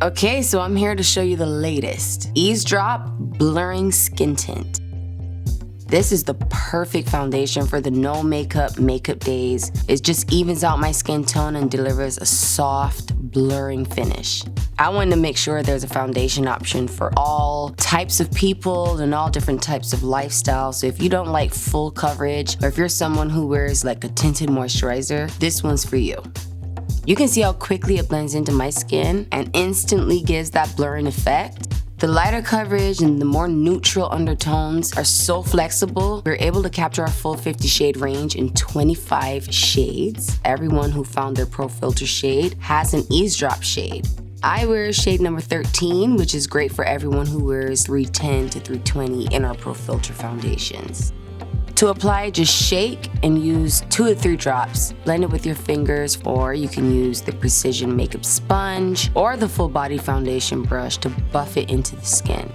Okay, so I'm here to show you the latest Eaze Drop Blurring Skin Tint. This is the perfect foundation for the no makeup days. It just evens out my skin tone and delivers a soft, blurring finish. I wanted to make sure there's a foundation option for all types of people and all different types of lifestyles. So if you don't like full coverage, or if you're someone who wears like a tinted moisturizer, this one's for you. You can see how quickly it blends into my skin and instantly gives that blurring effect. The lighter coverage and the more neutral undertones are so flexible. We're able to capture our full 50 shade range in 25 shades. Everyone who found their Pro Filter shade has an Eaze Drop shade. I wear shade number 13, which is great for everyone who wears 310 to 320 in our Pro Filter foundations. To apply, just shake and use 2 to 3 drops. Blend it with your fingers, or you can use the Precision Makeup Sponge or the full body foundation brush to buff it into the skin.